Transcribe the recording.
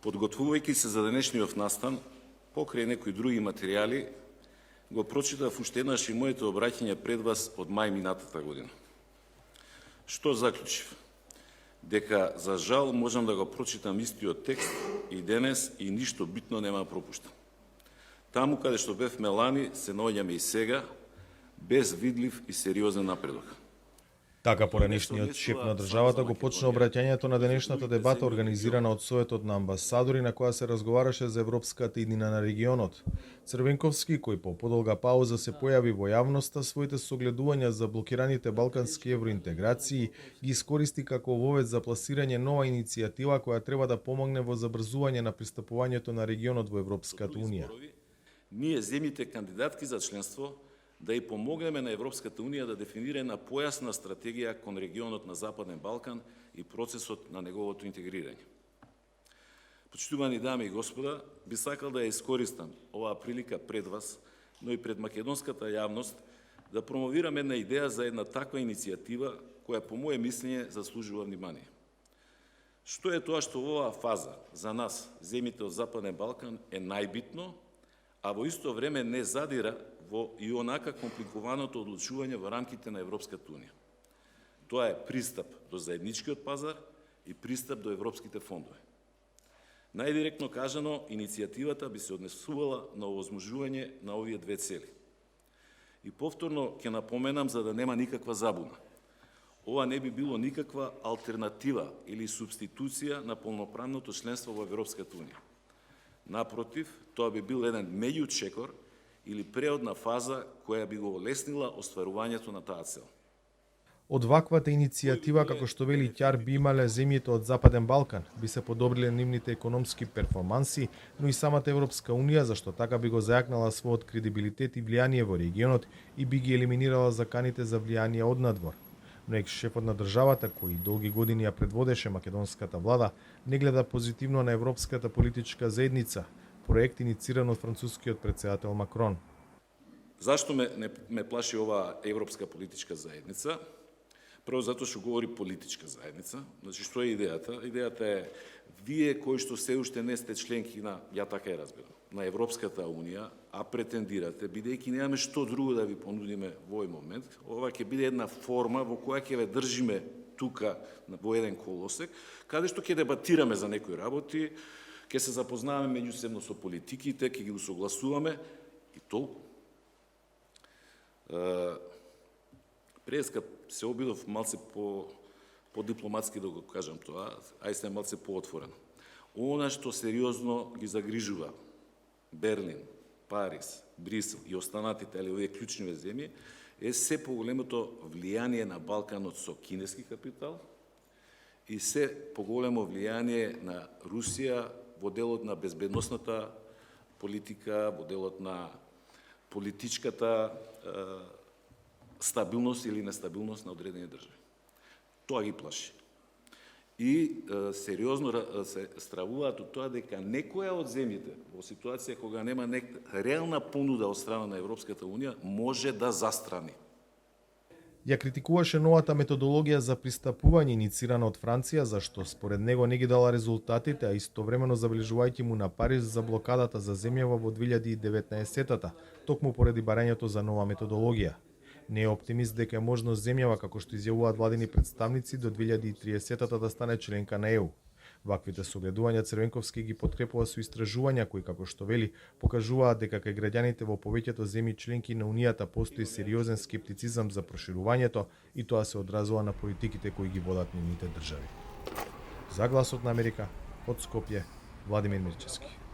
Подготвувајќи се за денешниот настан, покрај некои други материјали, го прочитав уште еднаш и моите обраќања пред вас од мај минатата година. Што заклучив? Дека, за жал, можам да го прочитам истиот текст и денес и ништо битно нема да пропуштам. Таму каде што бевме лани, се наоѓаме и сега, без видлив и сериозен напредок. Така поранешниот шеф на државата го почна обраќањето на денешната дебата организирана од Советот на амбасадори на која се разговараше за европската иднина на регионот. Црвенковски, кој по подолга пауза се појави во јавноста, своите согледувања за блокираните балкански евроинтеграции ги искористи како вовед за пласирање нова иницијатива која треба да помогне во забрзување на пристапувањето на регионот во Европската унија. Ние, земјите кандидатки за членство, да и помогнеме на Европската унија да дефинира една појасна стратегија кон регионот на Западен Балкан и процесот на неговото интегрирање. Почитувани дами и господа, би сакал да ја искористам оваа прилика пред вас, но и пред македонската јавност, да промовирам една идеја за една таква иницијатива која по моје мислење заслужува внимание. Што е тоа што во оваа фаза за нас, земјите од Западен Балкан, е најбитно, а во исто време не задира во и онака компликуваното одлучување во рамките на Европската унија. Тоа е пристап до заедничкиот пазар и пристап до европските фондови. Најдиректно кажано, иницијативата би се однесувала на овозможување на овие две цели. И повторно ќе напоменам за да нема никаква забуна. Ова не би било никаква алтернатива или субституција на полноправното членство во Европската унија. Напротив, тоа би бил еден меѓучекор или преодна фаза која би го олеснила остварувањето на таа цел. Од ваквата иницијатива, како што вели Ќар, би имале земјите од Западен Балкан, би се подобриле нивните економски перформанси, но и самата Европска унија, зашто така би го зајакнала својот кредибилитет и влијание во регионот и би ги елиминирала заканите за влијание од надвор. Но екс-шефот на државата, кој долги години ја предводеше македонската влада, не гледа позитивно на Европската политичка заедница, проект инициран од францускиот претседател Макрон. Зашто ме плаши оваа Европска политичка заедница? Прво затоа што говори политичка заедница. Значи, што е идејата? Идејата е, вие кои што се уште не сте членки на, ја така ја разбирам, на Европската унија, а претендирате, бидејќи немаме што друго да ви понудиме во овој момент, ова ќе биде една форма во која ќе ве држиме тука во еден колосек, каде што ќе дебатираме за некои работи, ќе се запознаваме меѓусебно со политиките, ќе ги усогласуваме и толку. Преска се обидов малце по дипломатски да го кажам тоа, а се малце поотворено. Она што сериозно ги загрижува Берлин, Париз, Брисел и останатите, али овие клучни земји, е се поголемото влијание на Балканот со кинески капитал и се поголемо влијание на Русија во делот на безбедносната политика, во делот на политичката стабилност или нестабилност на одредени држави. Тоа ги плаши. И сериозно се стравуваат од тоа дека некоја од земјите во ситуација кога нема реална понуда од страна на Европската унија може да застрани. Ја критикуваше новата методологија за пристапување иницирана од Франција, зашто според него не ги дала резултатите, а истовремено забележувајќи му на Париз за блокадата за земјава во 2019-та, токму поради барањето за нова методологија. Не е оптимист дека е можно земјава, како што изјавуваат владини представници, до 2030-та да стане членка на ЕУ. Ваквите согледувања Црвенковски ги поткрепува со истражувања кои, како што вели, покажуваат дека кај граѓаните во повеќето земји членки на Унијата постои сериозен скептицизам за проширувањето и тоа се одразува на политиките кои ги водат нивните држави. За Гласот на Америка, од Скопје, Владимир Мирчевски.